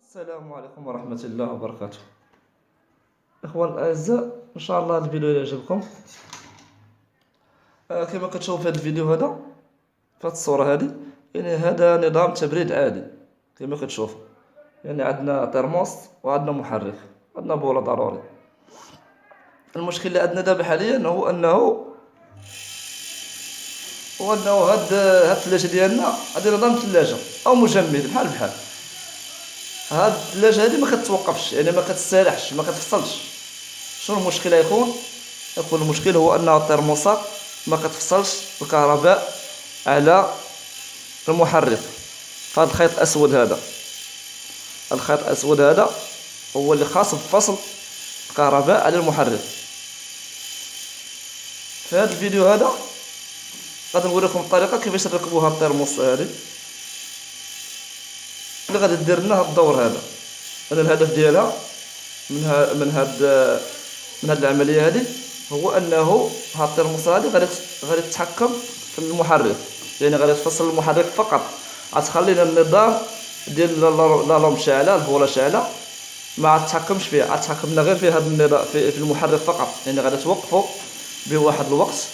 السلام عليكم ورحمة الله وبركاته. إخوان الأعزاء، إن شاء الله هذا الفيديو يعجبكم. كما كتشوفوا في هذا الفيديو هذا، في هذه الصورة هذه، يعني هذا نظام تبريد عادي كما كتشوفوا. يعني عندنا ترموس وعندنا محرك، عندنا بولة ضروري. المشكل اللي عندنا دابا حاليا هو أنه هاد الثلاجة ديالنا هادي نظام ثلاجة أو مجمد بحال بحال. هاد الثلاجة هادي ما كتوقفش، يعني ما كتستريحش، ما كتفصلش. شنو المشكل يكون المشكل هو أن الترموسات ما كتفصلش الكهرباء على المحرك. فهاد الخيط الأسود هذا، الخيط الأسود هذا هو اللي خاص بفصل الكهرباء على المحرك. في هذا الفيديو هذا غادي نوريكم الطريقة كيفاش نركبوا هاد الترموس هادي اللي غادي دير لنا هاد الدور هذا. أنا الهدف ديالها من هاد العملية هادي هو أنه هاد الترموس هادي غادي تتحكم في المحرك، يعني غادي تفصل المحرك فقط. غتخلي لنا النظام ديال لا لومب شاعلة، البولة شاعلة، ما غتحكمش فيها، غتحكم لنا غير في هاد النظام في المحرك فقط. يعني غادي توقفو بواحد الوقت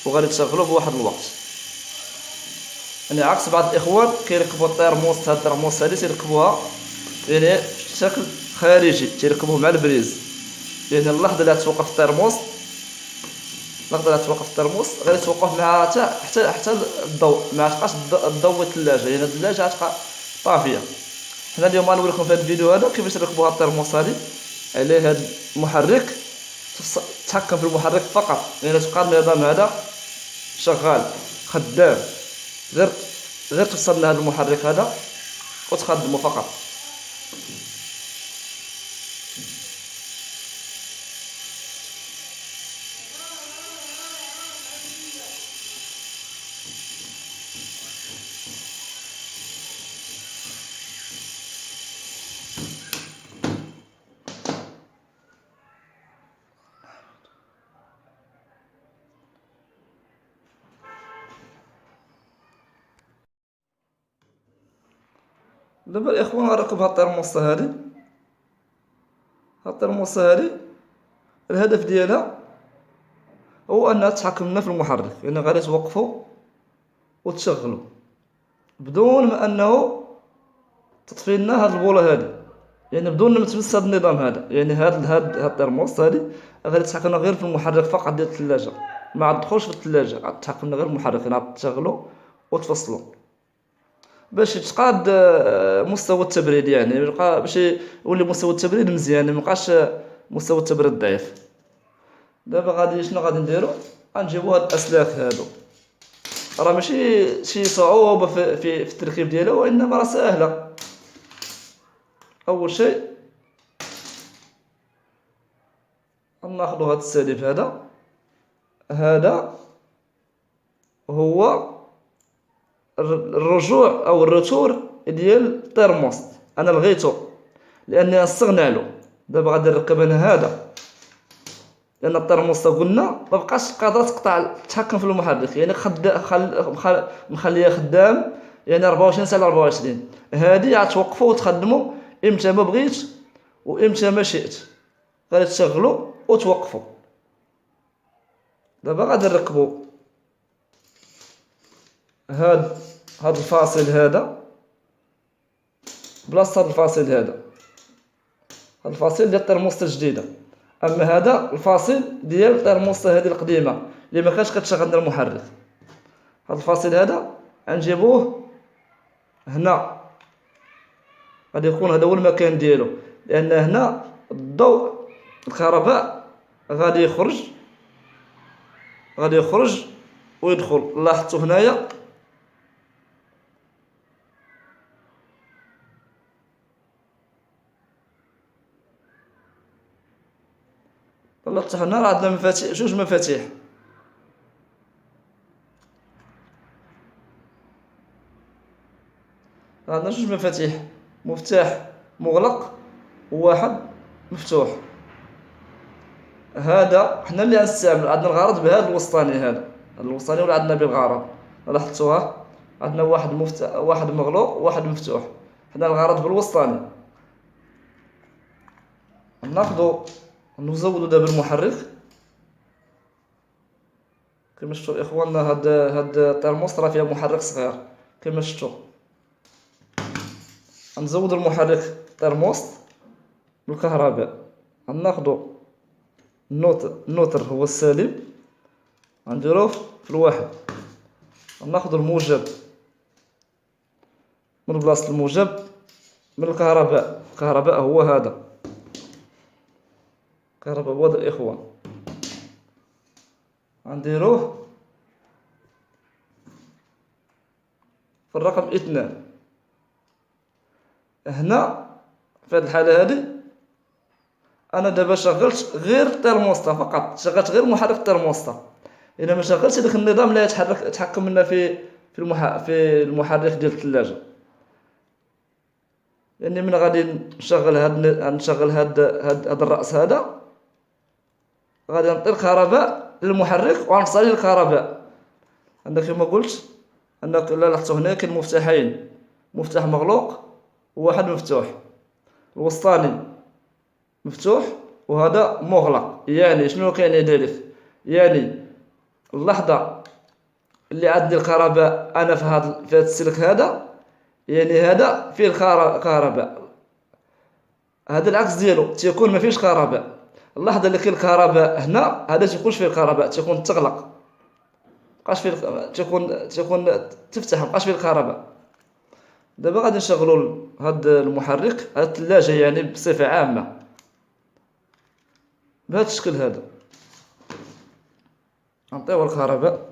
وغادي تشغلو بواحد الوقت. يعني عكس بعض الإخوان كيركبوا الترموس، هاد الترموس هادي تيركبوها يعني بشكل خارجي، تيركبوه مع البريز. يعني اللحظة اللي غتوقف الترموس، غادي توقف معها حتى الضوء، ما غتبقاش الضوء الثلاجة، يعني الثلاجة غتبقى طافية. حنا اليوم غنوريكم في هذا الفيديو هذا كيفاش نركبوا هاد الترموس هادي عليه هاد المحرك، تتحكم في المحرك فقط. يعني تبقى النظام هذا شغال خدام، غير توصل لهذا المحرك هذا وتخدمه فقط. دابا الإخوان غنركب هاد الترموسة هادي. هاد الترموسة هادي الهدف ديالها هو أنها تتحكم لنا في المحرك، يعني غادي توقفو وتشغلو بدون ما أنه تطفي لنا هاد البولة هادي، يعني بدون ما تمس هاد النظام هذا. يعني هاد الترموس هادي غادي تتحكم لنا غير في المحرك فقط ديال الثلاجة، ما غتدخلش في الثلاجة، غتتحكم لنا غير المحرك. يعني غتشغلو وتفصلو باش يتقاد مستوى التبريد، يعني باش يولي مستوى التبريد مزيان، ميبقاش مستوى التبريد ضعيف. دابا شنو غادي نديرو؟ غنجيبو هاد الاسلاك هادو. راه ماشي شي صعوبة في التركيب ديالها، وانما راه ساهلة. اول شيء غناخدو هاد السليب هذا هو الرجوع او الروتور ديال الترموس. انا لغيتو لاني استغنى له. دابا غادي نركب انا هذا، لان الترموس قلنا ما بقاش قادره تقطع تتحكم في المحرك، يعني مخليه خدام، يعني 24 ساعه على 24. هذه غتوقفو وتخدمو امتى ما بغيت وامتى ما شئت، غادي تشغلو وتوقفو. دابا غادي نركبو هاد الفاصل هذا بلاصه هاد الفاصل هذا، هاد الفاصل ديال الترموسة الجديده. اما هذا الفاصل ديال الترموسة هذه القديمه اللي ما كانش كتشغل المحرك. هاد الفاصل هذا غنجيبوه هنا، غادي يكون هذا هو المكان ديالو، لان هنا الضوء الكهرباء غادي يخرج ويدخل. لاحظتوا هنايا طلعت هنا راه عندنا مفاتيح، جوج مفاتيح. عندنا جوج مفاتيح، مفتاح مغلق وواحد مفتوح. هذا حنا اللي غنستعمل، عندنا الغرض بهذا الوسطاني، هذا الوسطاني ولا عندنا بالغرض. لاحظتوها عندنا واحد مغلق وواحد مفتوح. حنا الغرض بالوسطاني. ناخدو نزودو دابا المحرك كما شفتوا الاخوان. هاد الترموس راه فيها محرك صغير كما شفتوا. نزودو المحرك الترموس بالكهرباء. غناخدو النوتر هو السالب غنديروه في الواحد. غناخدو الموجب من بلاصة الموجب من الكهرباء هو هذا الكهرباء هو هذا الاخوان. غنديروه في الرقم 2. هنا في هذه الحالة هذه انا دابا شغلت غير الترموستا فقط، شغلت غير محرك الترموستا. الا ما شغلتش هذاك النظام اللي يتحكم لنا في المحرك ديال الثلاجه. يعني من غادي نشغل هاد الراس هذا غادي نعطي الكهرباء للمحرك وغنفصل الكهرباء. عندك كما قلت انك لا لاحظتوا هنا كاين مفتاحين، مفتاح مغلوق وواحد مفتوح، الوسطاني مفتوح وهذا مغلق. يعني شنو كاين ذلك؟ يعني اللحظه اللي عندي الكهرباء انا في هذا السلك هذا، يعني هذا فيه الكهرباء، هذا العكس ديالو تيكون ما فيش كهرباء. اللحظه اللي كاين الكهرباء هنا هذا تيكونش فيه الكهرباء، تيكون تغلق، مابقاش فيه تيكون تفتح، مابقاش فيه الكهرباء. دابا غادي نشغلوا هذا المحرك، هذه الثلاجه يعني بصفه عامه بهذا الشكل هذا. نعطيوها الكهرباء،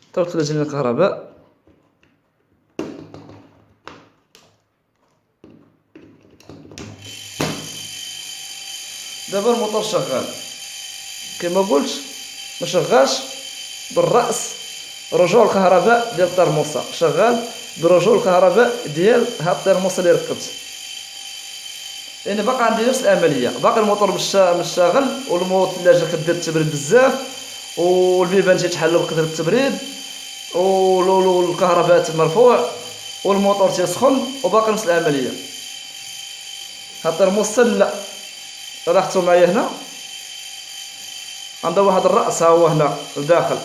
نعطيو الثلاجه ديال الكهرباء. دابا الموتور شغال كما قلت، ما شغالش بالراس رجوع الكهرباء ديال الترموسه، شغال برجوع الكهرباء ديال هاد الترموسه اللي ركبت. يعني باقي عندي نفس العمليه، باقي الموتور مش شاغل، والثلاجه كدير التبريد بزاف، والبيبان تيتحلوا بكثره التبريد، والكهرباء مرفوع، والموتور تيسخن، وباقي نفس العمليه. هاد الترموسه لا، لاحظتوا معايا هنا عندها واحد الراس، ها هو هنا لداخل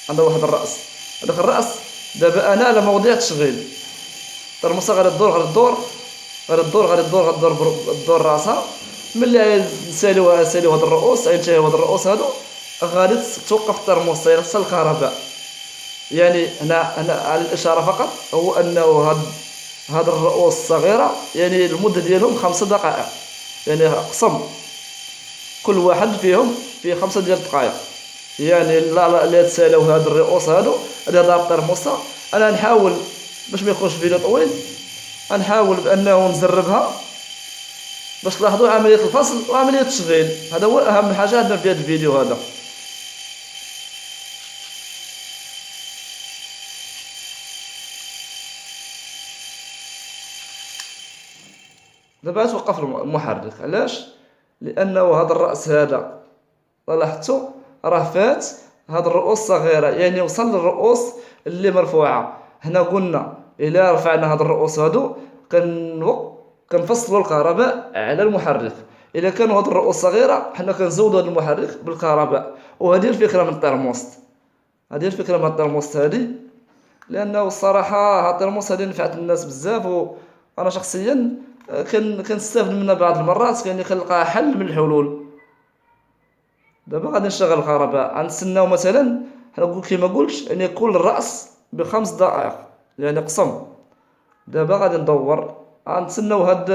عندها واحد الراس. هذاك الراس دابا انا على موضع التشغيل الترموسه غادي تدور راسها. ملي نساليو هاد الرؤوس، ينتهيو هاد الرؤوس هادو غادي توقف الترموسه يفصل الكهرباء. يعني هنا على الاشاره فقط هو انه هاد الرؤوس الصغيره يعني المده ديالهم 5 دقائق، يعني قسم كل واحد فيهم فيه 5 ديال الدقائق. يعني لا تساليو هاد الرؤوس هادو هاد الترموسه. انا نحاول باش ما يكونش فيديو طويل، نحاول بانه نزربها باش تلاحظوا عمليه الفصل وعمليه التشغيل. هذا هو اهم حاجه عندنا في هذا الفيديو هذا. دابا توقف المحرك، علاش؟ لانه هذا الراس هذا لاحظتوا راه فات هاد الرؤوس الصغيره، يعني وصل للرؤوس اللي مرفوعه. هنا قلنا الا رفعنا هاد الرؤوس هادو كنفصلوا الكهرباء على المحرك. الا كانوا هاد الرؤوس صغيره حنا كنزودوا هاد المحرك بالكهرباء. وهذه الفكره من الترموست، هذه الفكره من الترموست هذه، لانه الصراحه هاد الترموست هذه نفعت الناس بزاف، وانا شخصيا كنستافد منها بعض المرات، كنلقى حل من الحلول. دابا غادي نشغل الكهرباء، غنتسناو مثلا حنا كيما قلت يعني كل راس ب5 دقائق، يعني قسم. دابا غادي ندور، غنتسناو هاد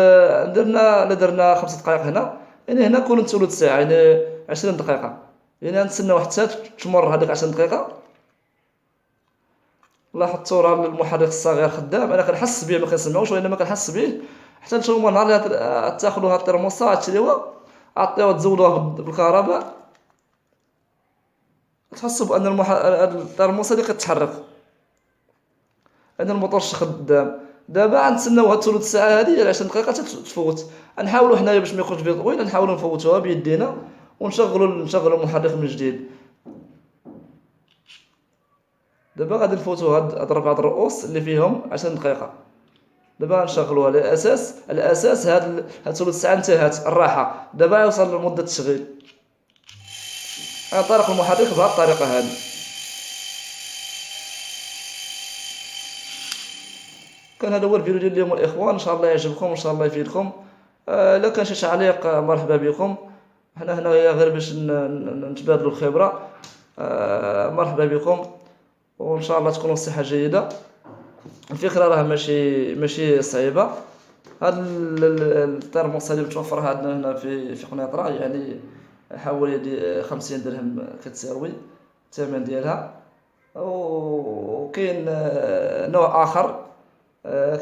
درنا 5 دقائق هنا، يعني هنا كون ثلث ساعه، يعني 20 دقيقه. يعني غنتسناو حتى تمر هذيك 20 دقيقه. لاحظتوا راه المحرك الصغير خدام، انا كنحس به ما كنسمعوش، وانما كنحس به. حتى نتوما نهار اللي تاخذوا هاد الترموسه تشريوها عطيوها تزودوها بالكهرباء، تحسوا بان الترموسه اللي كتحرك، ان الموتور خدام. دابا غنتسناو هاد ثلث ساعه هذه 20 دقيقه تفوت. نحاولوا حنايا باش ما يكونش فيديو طويل، نحاولوا نفوتوها بيدينا ونشغلوا المحرك من جديد. دابا غادي نفوتوا هاد 4 الرؤوس اللي فيهم 20 دقيقه. دابا نشغلوها. الاساس هاد ثلث ساعه انتهت الراحه، دابا يوصل لمده التشغيل عن طريق المحرك بهذه الطريقه هذه. كان هذا هو الفيديو ديال اليوم الاخوان، ان شاء الله يعجبكم، ان شاء الله يفيدكم. الا كان شي تعليق مرحبا بكم، حنا هنايا غير باش نتبادلوا الخبره. مرحبا بكم، وان شاء الله تكونوا بصحه جيده. الفكره راه ماشي صعيبه. هاد الترموس هادي متوفره عندنا هنا في قنيطره، يعني حوالي 50 درهم كتساوي الثمن ديالها. وكاين نوع اخر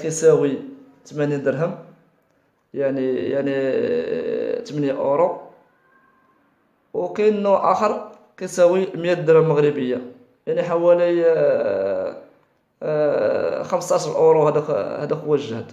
كيساوي 80 درهم، يعني 8 اورو. وكاين نوع اخر كيساوي 100 درهم مغربيه، يعني حوالي 15 اورو. هذاك هو الجهد.